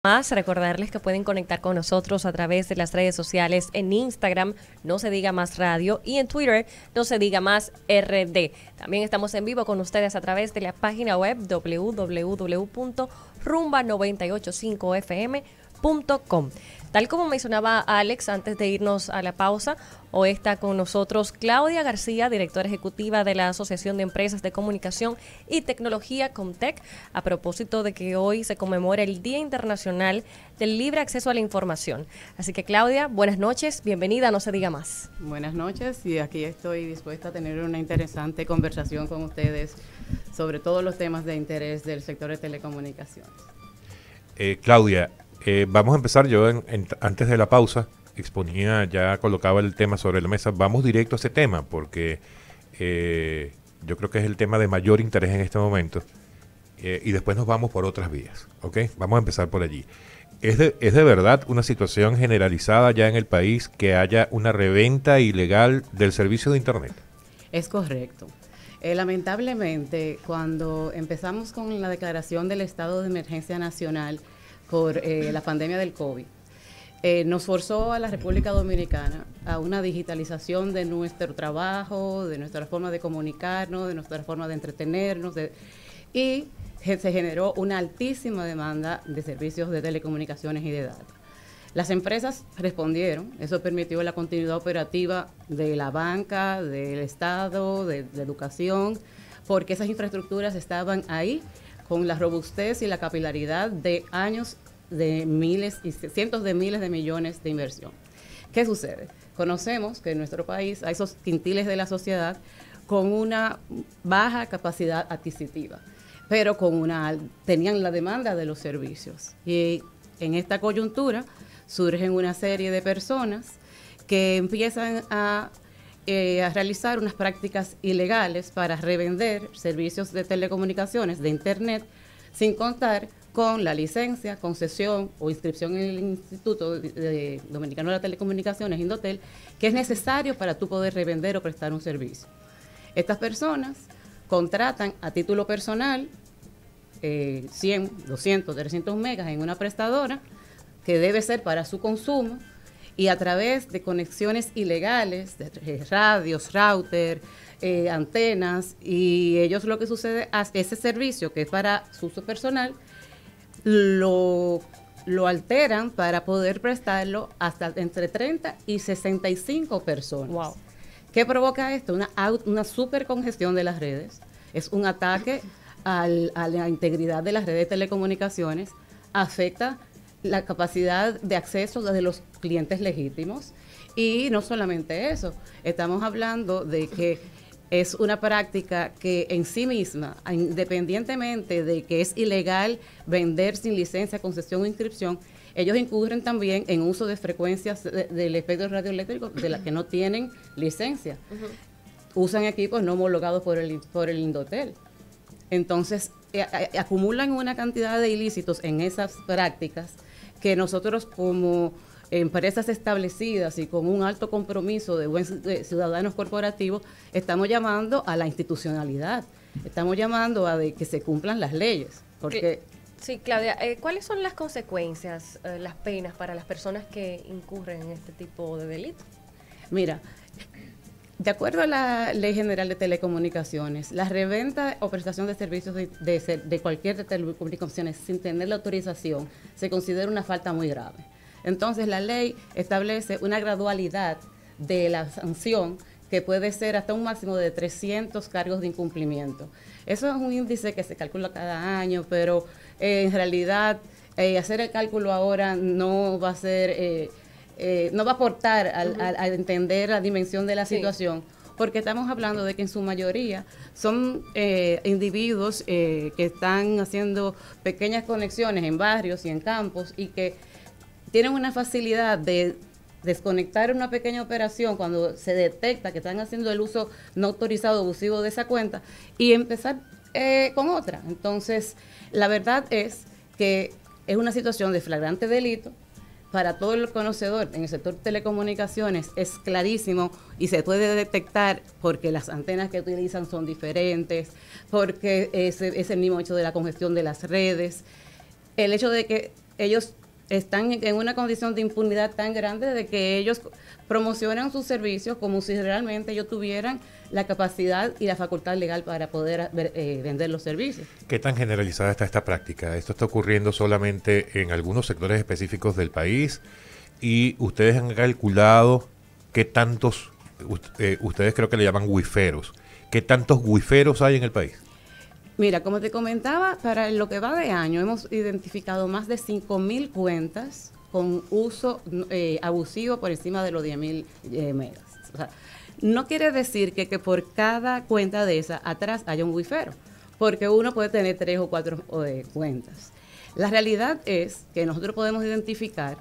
Más, recordarles que pueden conectar con nosotros a través de las redes sociales en Instagram, No Se Diga Más Radio, y en Twitter, No Se Diga Más RD. También estamos en vivo con ustedes a través de la página web www.rumba985fm.com. Tal como mencionaba Alex antes de irnos a la pausa, hoy está con nosotros Claudia García, directora ejecutiva de la Asociación de Empresas de Comunicación y Tecnología Comtec, a propósito de que hoy se conmemora el Día Internacional del Libre Acceso a la Información. Así que Claudia, buenas noches, bienvenida, No Se Diga Más. Buenas noches, y aquí estoy dispuesta a tener una interesante conversación con ustedes sobre todos los temas de interés del sector de telecomunicaciones. Claudia, vamos a empezar. Yo antes de la pausa exponía, ya colocaba el tema sobre la mesa. Vamos directo a ese tema porque yo creo que es el tema de mayor interés en este momento, y después nos vamos por otras vías, ¿ok? Vamos a empezar por allí. ¿Es de verdad una situación generalizada ya en el país que haya una reventa ilegal del servicio de Internet? Es correcto. Lamentablemente, cuando empezamos con la declaración del estado de emergencia nacional por la pandemia del COVID, nos forzó a la República Dominicana a una digitalización de nuestro trabajo, de nuestra forma de comunicarnos, de nuestra forma de entretenernos, y se generó una altísima demanda de servicios de telecomunicaciones y de datos. Las empresas respondieron, eso permitió la continuidad operativa de la banca, del Estado, de la educación, porque esas infraestructuras estaban ahí con la robustez y la capilaridad de años de miles y cientos de miles de millones de inversión. ¿Qué sucede? Conocemos que en nuestro país hay esos quintiles de la sociedad con una baja capacidad adquisitiva, pero tenían la demanda de los servicios. Y en esta coyuntura surgen una serie de personas que empiezan a realizar unas prácticas ilegales para revender servicios de telecomunicaciones, de Internet, sin contar con la licencia, concesión o inscripción en el Instituto Dominicano de las Telecomunicaciones, Indotel, que es necesario para tú poder revender o prestar un servicio. Estas personas contratan a título personal 100, 200, 300 megas en una prestadora que debe ser para su consumo, y a través de conexiones ilegales, de radios, router, antenas, y ellos lo que sucede es ese servicio que es para su uso personal, lo alteran para poder prestarlo hasta entre 30 y 65 personas. Wow. ¿Qué provoca esto? Una super congestión de las redes, es un ataque a la integridad de las redes de telecomunicaciones, afecta la capacidad de acceso de los clientes legítimos, y no solamente eso, estamos hablando de que es una práctica que en sí misma, independientemente de que es ilegal vender sin licencia, concesión o inscripción, ellos incurren también en uso de frecuencias del espectro radioeléctrico de las que no tienen licencia. Usan equipos no homologados por el Indotel. Entonces, acumulan una cantidad de ilícitos en esas prácticas que nosotros, como empresas establecidas y con un alto compromiso de ciudadanos corporativos, estamos llamando a la institucionalidad, estamos llamando a que se cumplan las leyes. Porque sí, Claudia, ¿cuáles son las consecuencias, las penas para las personas que incurren en este tipo de delitos? Mira, de acuerdo a la Ley General de Telecomunicaciones, la reventa o prestación de servicios de cualquier telecomunicaciones sin tener la autorización se considera una falta muy grave. Entonces, la ley establece una gradualidad de la sanción que puede ser hasta un máximo de 300 cargos de incumplimiento. Eso es un índice que se calcula cada año, pero en realidad hacer el cálculo ahora no va a ser... no va a aportar a entender la dimensión de la situación, porque estamos hablando de que en su mayoría son individuos que están haciendo pequeñas conexiones en barrios y en campos, y que tienen una facilidad de desconectar una pequeña operación cuando se detecta que están haciendo el uso no autorizado abusivo de esa cuenta, y empezar con otra. Entonces, la verdad es que es una situación de flagrante delito. Para todo el conocedor en el sector de telecomunicaciones es clarísimo, y se puede detectar porque las antenas que utilizan son diferentes, porque es el mismo hecho de la congestión de las redes, el hecho de que ellos están en una condición de impunidad tan grande de que ellos promocionan sus servicios como si realmente ellos tuvieran la capacidad y la facultad legal para poder vender los servicios. ¿Qué tan generalizada está esta práctica? ¿Esto está ocurriendo solamente en algunos sectores específicos del país? ¿Y ustedes han calculado qué tantos, ustedes creo que le llaman wiferos, qué tantos wiferos hay en el país? Mira, como te comentaba, para lo que va de año hemos identificado más de 5.000 cuentas con uso abusivo por encima de los 10.000 megas. O sea, no quiere decir que por cada cuenta de esa atrás haya un wifero, porque uno puede tener 3 o 4 cuentas. La realidad es que nosotros podemos identificar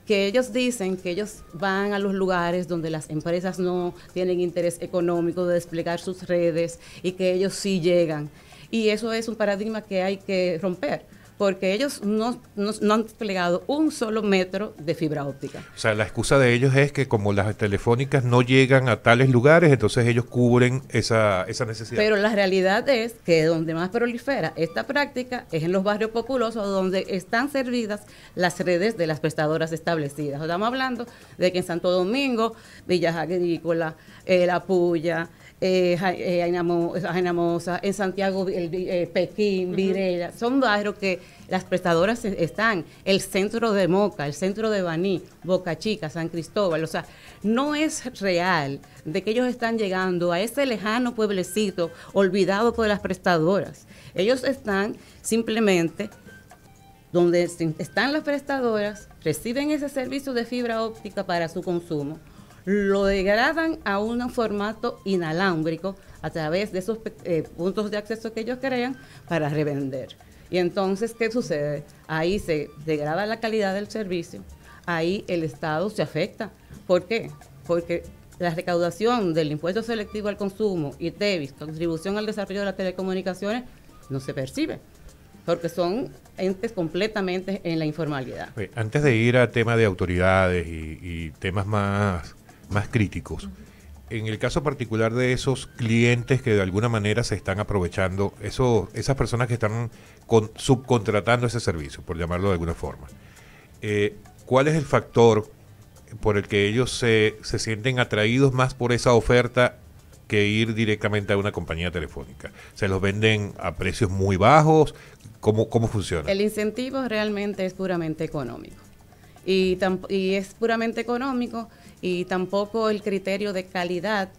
que ellos dicen que ellos van a los lugares donde las empresas no tienen interés económico de desplegar sus redes y que ellos sí llegan. Y eso es un paradigma que hay que romper, porque ellos no han desplegado un solo metro de fibra óptica. O sea, la excusa de ellos es que como las telefónicas no llegan a tales lugares, entonces ellos cubren esa necesidad. Pero la realidad es que donde más prolifera esta práctica es en los barrios populosos, donde están servidas las redes de las prestadoras establecidas. Estamos hablando de que en Santo Domingo, Villa Agrícola, La Puya, Ainamosa, en Santiago, Pekín, Virella, son barrios que las prestadoras están, el centro de Moca, el centro de Baní, Boca Chica, San Cristóbal. O sea, no es real de que ellos están llegando a ese lejano pueblecito olvidado por las prestadoras. Ellos están simplemente donde están las prestadoras, reciben ese servicio de fibra óptica para su consumo, lo degradan a un formato inalámbrico a través de esos puntos de acceso que ellos crean para revender. Y entonces, ¿qué sucede? Ahí se degrada la calidad del servicio, ahí el Estado se afecta. ¿Por qué? Porque la recaudación del impuesto selectivo al consumo y TEVIS, contribución al desarrollo de las telecomunicaciones, no se percibe, porque son entes completamente en la informalidad. Antes de ir a tema de autoridades y temas más críticos, en el caso particular de esos clientes que de alguna manera se están aprovechando, esas personas que están subcontratando ese servicio, por llamarlo de alguna forma, ¿cuál es el factor por el que ellos se sienten atraídos más por esa oferta que ir directamente a una compañía telefónica? ¿Se los venden a precios muy bajos? ¿Cómo funciona? El incentivo realmente es puramente económico. Y es puramente económico, y tampoco el criterio de calidad,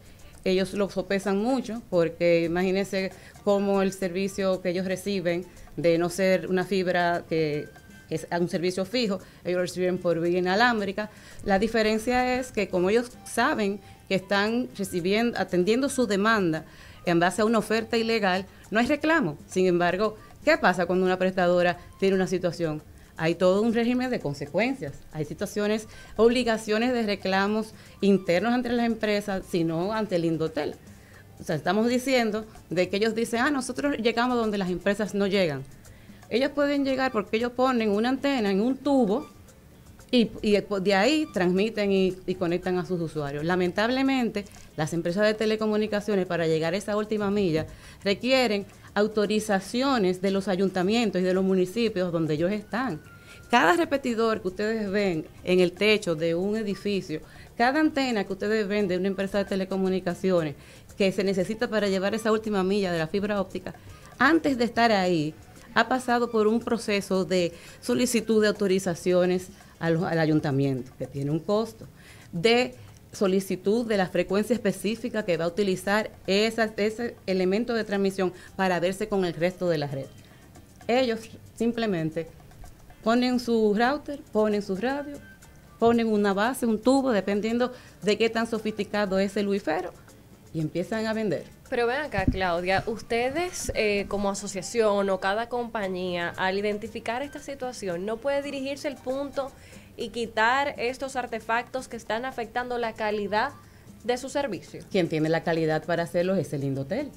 ellos lo sopesan mucho, porque imagínense cómo el servicio que ellos reciben, de no ser una fibra que es un servicio fijo, ellos lo reciben por vía inalámbrica. La diferencia es que como ellos saben que están atendiendo su demanda en base a una oferta ilegal, no hay reclamo. Sin embargo, ¿qué pasa cuando una prestadora tiene una situación? Hay todo un régimen de consecuencias. Hay situaciones, obligaciones de reclamos internos entre las empresas, sino ante el Indotel. O sea, estamos diciendo de que ellos dicen, nosotros llegamos donde las empresas no llegan. Ellos pueden llegar porque ellos ponen una antena en un tubo y de ahí transmiten y conectan a sus usuarios. Lamentablemente, las empresas de telecomunicaciones para llegar a esa última milla requieren autorizaciones de los ayuntamientos y de los municipios donde ellos están. Cada repetidor que ustedes ven en el techo de un edificio, cada antena que ustedes ven de una empresa de telecomunicaciones que se necesita para llevar esa última milla de la fibra óptica, antes de estar ahí, ha pasado por un proceso de solicitud de autorizaciones al ayuntamiento, que tiene un costo, de solicitud de la frecuencia específica que va a utilizar ese elemento de transmisión para verse con el resto de la red. Ellos simplemente ponen su router, ponen su radio, ponen una base, un tubo, dependiendo de qué tan sofisticado es el wifero, y empiezan a vender. Pero ven acá, Claudia, ustedes como asociación o cada compañía, al identificar esta situación, ¿no puede dirigirse al punto y quitar estos artefactos que están afectando la calidad de su servicio? Quien tiene la calidad para hacerlo es el Indotel.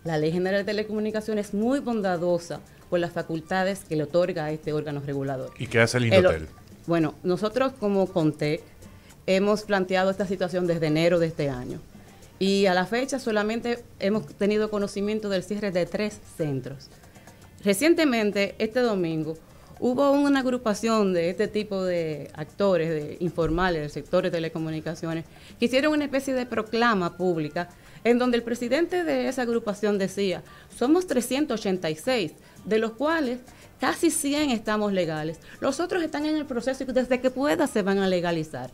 La Ley General de Telecomunicaciones es muy bondadosa por las facultades que le otorga a este órgano regulador. ¿Y qué hace el Indotel? Bueno, nosotros como CONTEC hemos planteado esta situación desde enero de este año. Y a la fecha solamente hemos tenido conocimiento del cierre de 3 centros. Recientemente, este domingo, hubo una agrupación de este tipo de actores informales del sector de telecomunicaciones que hicieron una especie de proclama pública en donde el presidente de esa agrupación decía, somos 386, de los cuales casi 100 estamos legales. Los otros están en el proceso y desde que pueda se van a legalizar.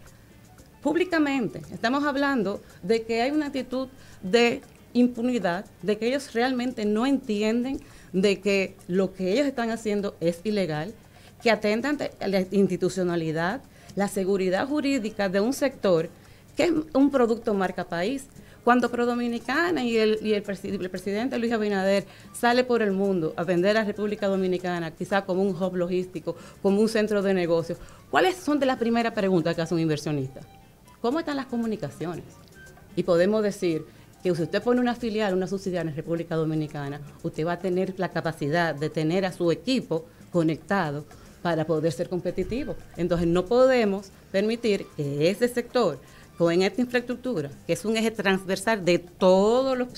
Públicamente, estamos hablando de que hay una actitud de impunidad, de que ellos realmente no entienden de que lo que ellos están haciendo es ilegal, que atentan a la institucionalidad, la seguridad jurídica de un sector que es un producto marca país. Cuando ProDominicana y el presidente Luis Abinader sale por el mundo a vender a República Dominicana, quizá como un hub logístico, como un centro de negocios, ¿cuáles son de las primeras preguntas que hace un inversionista? ¿Cómo están las comunicaciones? Y podemos decir que si usted pone una filial, una subsidiaria en República Dominicana, usted va a tener la capacidad de tener a su equipo conectado para poder ser competitivo. Entonces no podemos permitir que ese sector, con esta infraestructura, que es un eje transversal de todos los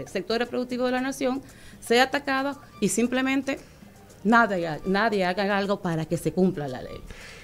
sectores productivos de la nación, sea atacado y simplemente nadie haga algo para que se cumpla la ley.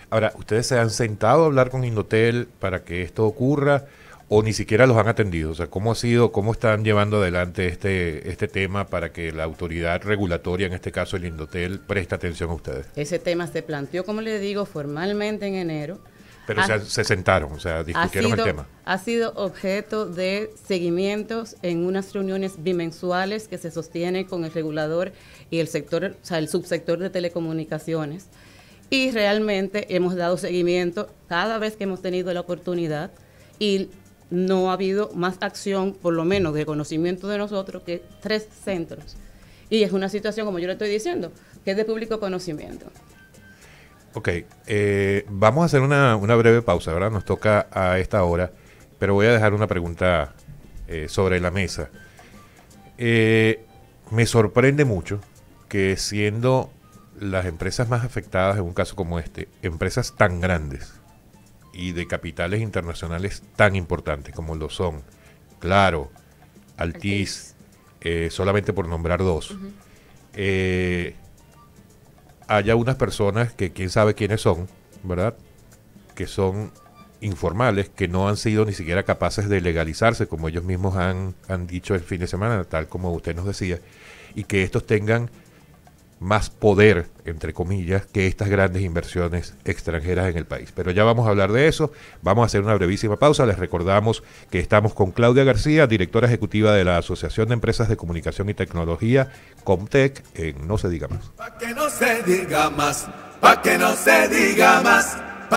Ahora, ¿ustedes se han sentado a hablar con Indotel para que esto ocurra o ni siquiera los han atendido? O sea, ¿cómo están llevando adelante este tema para que la autoridad regulatoria, en este caso el Indotel, preste atención a ustedes? Ese tema se planteó, como le digo, formalmente en enero. Pero se sentaron, o sea, discutieron el tema. Ha sido objeto de seguimientos en unas reuniones bimensuales que se sostienen con el regulador y el sector, o sea, el subsector de telecomunicaciones. Y realmente hemos dado seguimiento cada vez que hemos tenido la oportunidad y no ha habido más acción, por lo menos de conocimiento de nosotros, que 3 centros. Y es una situación, como yo le estoy diciendo, que es de público conocimiento. Ok, vamos a hacer una breve pausa, ¿verdad? Nos toca a esta hora, pero voy a dejar una pregunta sobre la mesa. Me sorprende mucho que siendo las empresas más afectadas en un caso como este, empresas tan grandes y de capitales internacionales tan importantes como lo son, Claro, Altiz, solamente por nombrar 2, haya unas personas que quién sabe quiénes son, ¿verdad?, que son informales, que no han sido ni siquiera capaces de legalizarse, como ellos mismos han dicho el fin de semana, tal como usted nos decía, y que estos tengan más poder, entre comillas, que estas grandes inversiones extranjeras en el país. Pero ya vamos a hablar de eso, vamos a hacer una brevísima pausa. Les recordamos que estamos con Claudia García, directora ejecutiva de la Asociación de Empresas de Comunicación y Tecnología, Comtec, en No se diga más. Pa' que no se diga más, pa' que no se diga más.